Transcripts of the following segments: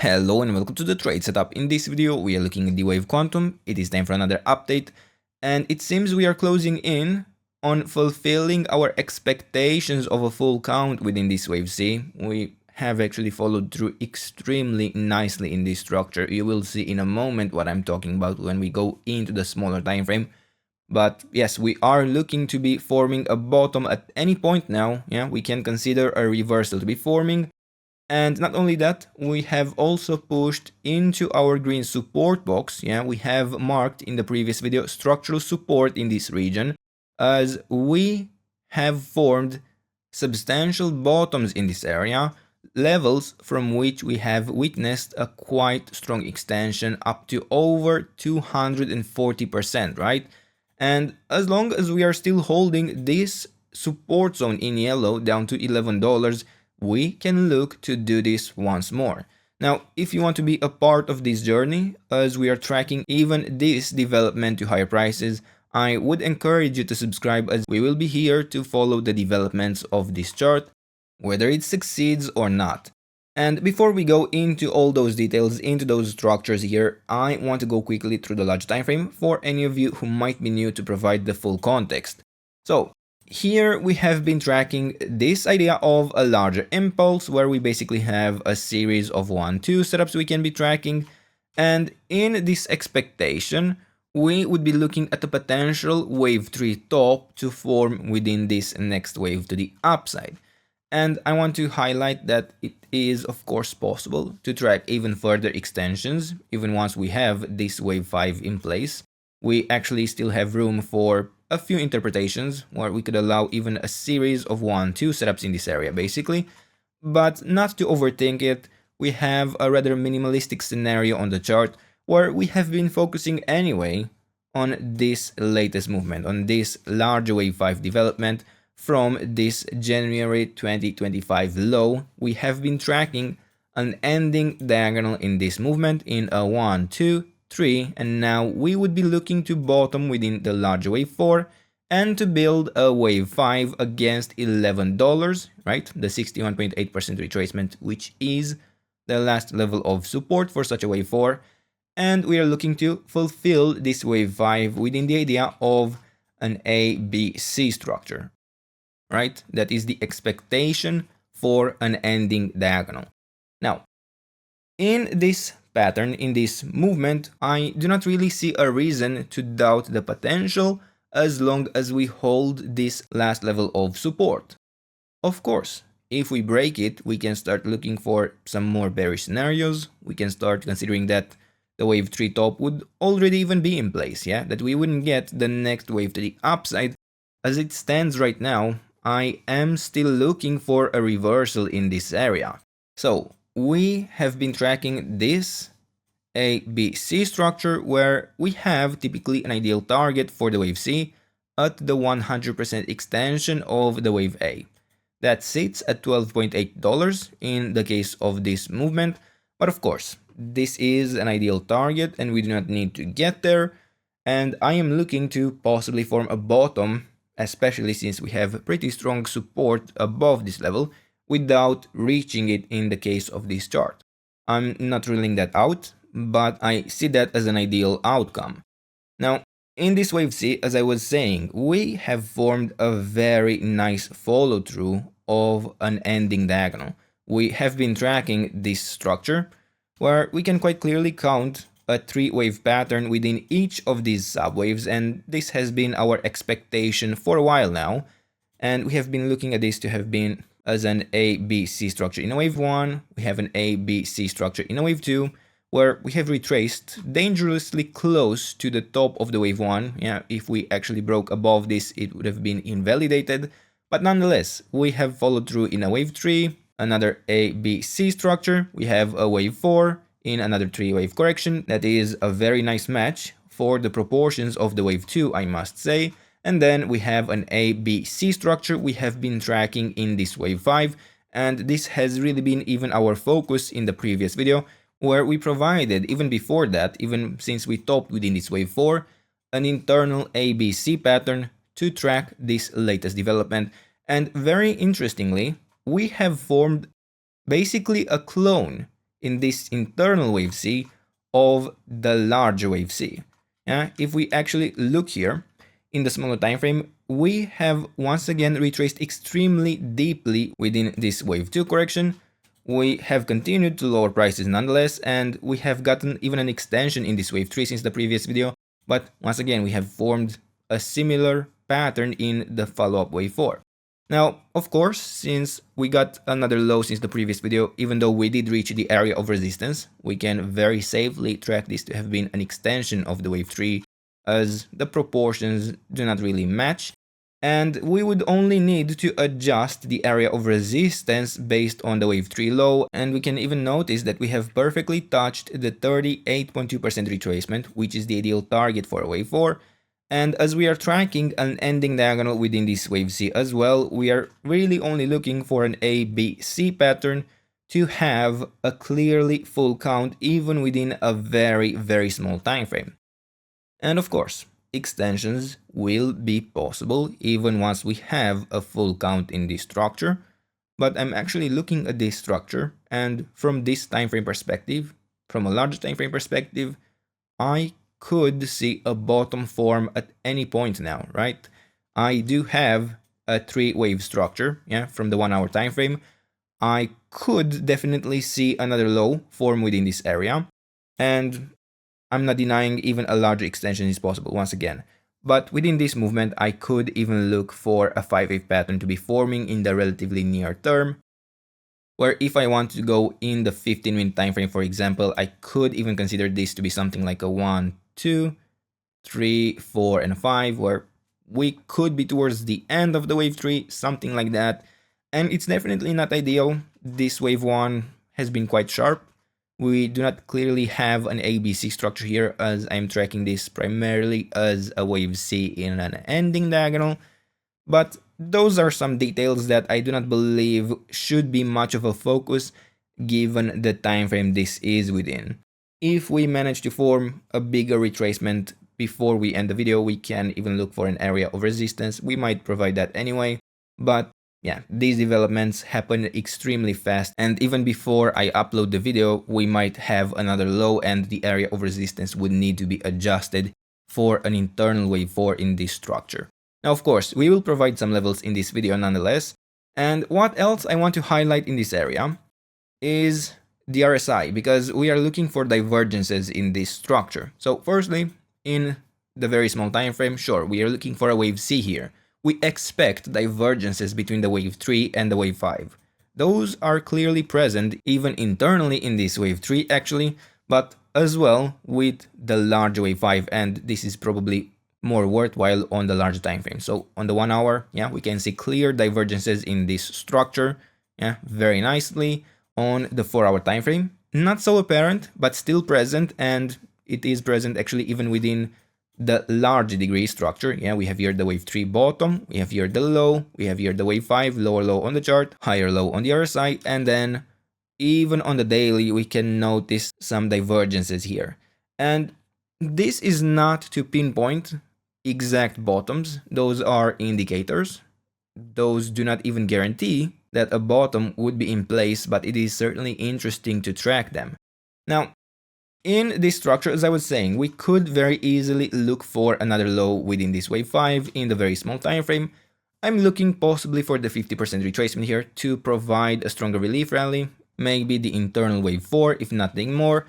Hello and welcome to the trade setup. In this video we are looking at D-Wave Quantum. It is time for another update and it seems we are closing in on fulfilling our expectations of a full count within this wave C. We have actually followed through extremely nicely in this structure. You will see in a moment what I'm talking about when we go into the smaller time frame. But yes, we are looking to be forming a bottom at any point now. Yeah, we can consider a reversal to be forming. And not only that, we have also pushed into our green support box. Yeah, we have marked in the previous video structural support in this region, as we have formed substantial bottoms in this area, levels from which we have witnessed a quite strong extension up to over 240%, right? And as long as we are still holding this support zone in yellow down to $11, we can look to do this once more. Now, if you want to be a part of this journey, as we are tracking even this development to higher prices, I would encourage you to subscribe, as we will be here to follow the developments of this chart, whether it succeeds or not. And before we go into all those details, into those structures here, I want to go quickly through the large time frame for any of you who might be new to provide the full context. So, here we have been tracking this idea of a larger impulse, where we basically have a series of 1-2 setups we can be tracking, and in this expectation we would be looking at a potential wave 3 top to form within this next wave to the upside. And I want to highlight that it is of course possible to track even further extensions even once we have this wave 5 in place. We actually still have room for a few interpretations where we could allow even a series of 1-2 setups in this area basically, but not to overthink it. We have a rather minimalistic scenario on the chart where we have been focusing anyway on this latest movement, on this large wave 5 development from this January 2025 low. We have been tracking an ending diagonal in this movement in a 1, 2, 3, and now we would be looking to bottom within the large wave 4 and to build a wave 5 against $11, right? The 61.8% retracement, which is the last level of support for such a wave 4. And we are looking to fulfill this wave 5 within the idea of an ABC structure, right? That is the expectation for an ending diagonal. Now, in this pattern, in this movement, I do not really see a reason to doubt the potential as long as we hold this last level of support. Of course, if we break it, we can start looking for some more bearish scenarios. We can start considering that the wave 3 top would already even be in place, yeah? That we wouldn't get the next wave to the upside. As it stands right now, I am still looking for a reversal in this area. So, we have been tracking this ABC structure where we have typically an ideal target for the wave C at the 100% extension of the wave A. That sits at $12.8 in the case of this movement, but of course, this is an ideal target and we do not need to get there, and I am looking to possibly form a bottom, especially since we have pretty strong support above this level, without reaching it in the case of this chart. I'm not ruling that out, but I see that as an ideal outcome. Now, in this wave C, as I was saying, we have formed a very nice follow-through of an ending diagonal. We have been tracking this structure where we can quite clearly count a 3-wave pattern within each of these subwaves, and this has been our expectation for a while now, and we have been looking at this to have been as an ABC structure in a wave 1, we have an ABC structure in a wave 2, where we have retraced dangerously close to the top of the wave 1. Yeah, if we actually broke above this, it would have been invalidated, but nonetheless, we have followed through in a wave 3, another ABC structure, we have a wave 4, in another 3-wave correction. That is a very nice match for the proportions of the wave 2, I must say. And then we have an ABC structure we have been tracking in this wave 5, and this has really been even our focus in the previous video, where we provided, even before that, even since we topped within this wave 4, an internal ABC pattern to track this latest development. And very interestingly, we have formed basically a clone in this internal wave C of the larger wave C. Yeah, if we actually look here in the smaller time frame, we have once again retraced extremely deeply within this wave 2 correction. We have continued to lower prices nonetheless, and we have gotten even an extension in this wave 3 since the previous video, but once again we have formed a similar pattern in the follow-up wave 4. Now, of course, since we got another low since the previous video, even though we did reach the area of resistance, we can very safely track this to have been an extension of the wave 3, as the proportions do not really match, and we would only need to adjust the area of resistance based on the wave 3 low, and we can even notice that we have perfectly touched the 38.2% retracement, which is the ideal target for a wave 4. And as we are tracking an ending diagonal within this wave C as well, we are really only looking for an ABC pattern to have a clearly full count even within a very small time frame. And of course, extensions will be possible even once we have a full count in this structure, but I'm actually looking at this structure, and from this time frame perspective, from a larger time frame perspective, I could see a bottom form at any point now, right? I do have a 3-wave structure, yeah, from the 1-hour time frame. I could definitely see another low form within this area, and I'm not denying even a larger extension is possible once again. But within this movement, I could even look for a 5-wave pattern to be forming in the relatively near term, where if I want to go in the 15-minute time frame, for example, I could even consider this to be something like a 1, 2, 3, 4, and 5, where we could be towards the end of the wave 3, something like that. And it's definitely not ideal. This wave 1 has been quite sharp. We do not clearly have an ABC structure here, as I'm tracking this primarily as a wave C in an ending diagonal. But those are some details that I do not believe should be much of a focus given the time frame this is within. If we manage to form a bigger retracement before we end the video, we can even look for an area of resistance. We might provide that anyway, but yeah, these developments happen extremely fast, and even before I upload the video, we might have another low and the area of resistance would need to be adjusted for an internal wave 4 in this structure. Now, of course, we will provide some levels in this video nonetheless, and what else I want to highlight in this area is the RSI, because we are looking for divergences in this structure. So firstly, in the very small time frame, sure, we are looking for a wave C here. We expect divergences between the wave 3 and the wave 5. Those are clearly present even internally in this wave 3 actually, but as well with the large wave 5, and this is probably more worthwhile on the larger time frame. So on the 1 hour, yeah, we can see clear divergences in this structure, yeah, very nicely. On the 4-hour time frame, not so apparent, but still present, and it is present actually even within the large degree structure. Yeah, we have here the wave 3 bottom, we have here the low, we have here the wave 5 lower low on the chart, higher low on the other side, and then even on the daily we can notice some divergences here. And this is not to pinpoint exact bottoms, those are indicators. Those do not even guarantee that a bottom would be in place, but it is certainly interesting to track them. Now, in this structure, as I was saying, we could very easily look for another low within this wave 5 in the very small time frame. I'm looking possibly for the 50% retracement here to provide a stronger relief rally, maybe the internal wave 4 if nothing more.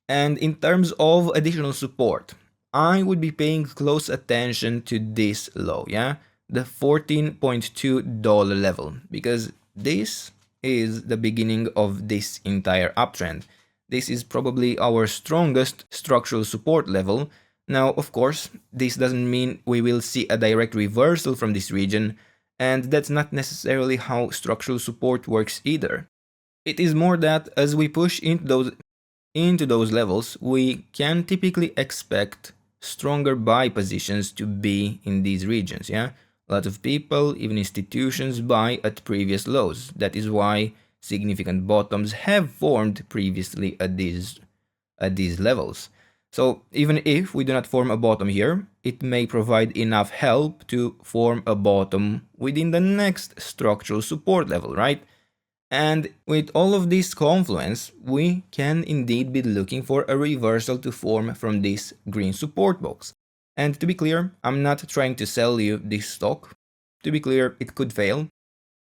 And in terms of additional support, I would be paying close attention to this low, yeah, the $14.2 level, because this is the beginning of this entire uptrend. This is probably our strongest structural support level. Now, of course, this doesn't mean we will see a direct reversal from this region, and that's not necessarily how structural support works either. It is more that as we push into those levels, we can typically expect stronger buy positions to be in these regions, yeah? A lot of people, even institutions, buy at previous lows. That is why significant bottoms have formed previously at these levels. So even if we do not form a bottom here, it may provide enough help to form a bottom within the next structural support level, right? And with all of this confluence, we can indeed be looking for a reversal to form from this green support box. And to be clear, I'm not trying to sell you this stock. To be clear, it could fail.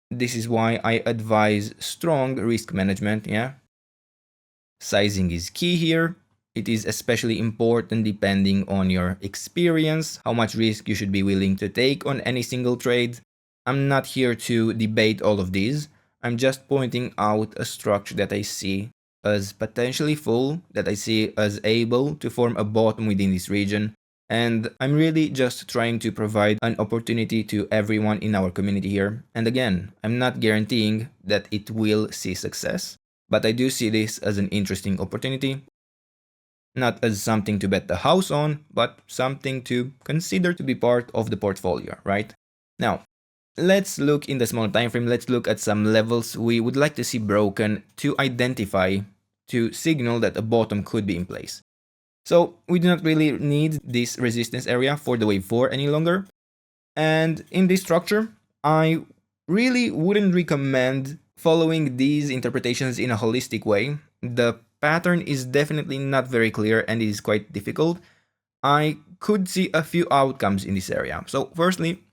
This is why I advise strong risk management, yeah? Sizing is key here. It is especially important depending on your experience, how much risk you should be willing to take on any single trade. I'm not here to debate all of these. I'm just pointing out a structure that I see as potentially full, that I see as able to form a bottom within this region. And I'm really just trying to provide an opportunity to everyone in our community here. And again, I'm not guaranteeing that it will see success, but I do see this as an interesting opportunity. Not as something to bet the house on, but something to consider to be part of the portfolio, right? Now, let's look in the smaller time frame. Let's look at some levels we would like to see broken to identify, to signal that a bottom could be in place. So we do not really need this resistance area for the wave 4 any longer. And in this structure, I really wouldn't recommend following these interpretations in a holistic way. The pattern is definitely not very clear and it is quite difficult. I could see a few outcomes in this area. So firstly,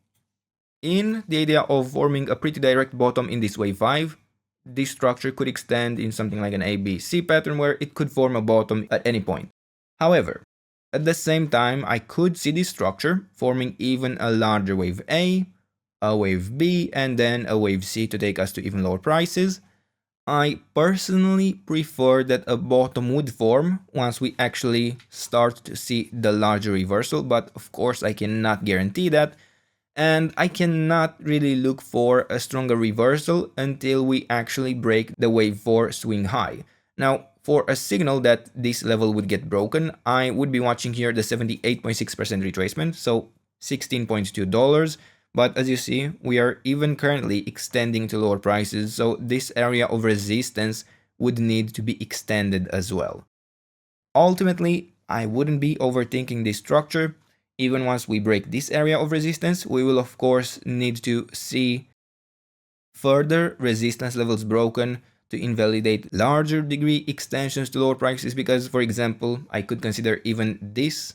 in the idea of forming a pretty direct bottom in this wave 5, this structure could extend in something like an ABC pattern where it could form a bottom at any point. However, at the same time, I could see this structure forming even a larger wave A, a wave B, and then a wave C to take us to even lower prices. I personally prefer that a bottom would form once we actually start to see the larger reversal, but of course I cannot guarantee that. And I cannot really look for a stronger reversal until we actually break the wave 4 swing high. Now, for a signal that this level would get broken, I would be watching here the 78.6% retracement, so $16.2. But as you see, we are even currently extending to lower prices, so this area of resistance would need to be extended as well. Ultimately, I wouldn't be overthinking this structure. Even once we break this area of resistance, we will of course need to see further resistance levels broken to invalidate larger degree extensions to lower prices, because for example, I could consider even this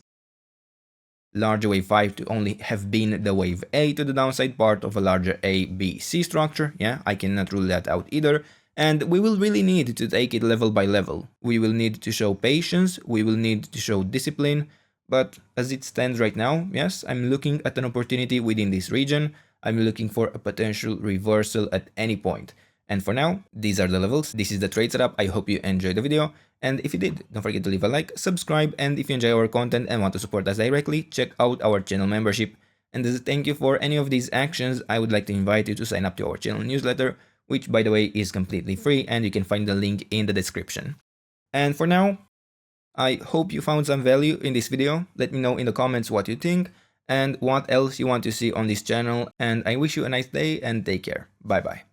larger wave 5 to only have been the wave A to the downside, part of a larger A, B, C structure. Yeah, I cannot rule that out either. And we will really need to take it level by level. We will need to show patience, we will need to show discipline. But as it stands right now, yes, I'm looking at an opportunity within this region. I'm looking for a potential reversal at any point. And for now, these are the levels. This is the trade setup. I hope you enjoyed the video. And if you did, don't forget to leave a like, subscribe, and if you enjoy our content and want to support us directly, check out our channel membership. And as a thank you for any of these actions, I would like to invite you to sign up to our channel newsletter, which by the way is completely free, and you can find the link in the description. And for now, I hope you found some value in this video. Let me know in the comments what you think and what else you want to see on this channel. And I wish you a nice day and take care. Bye bye.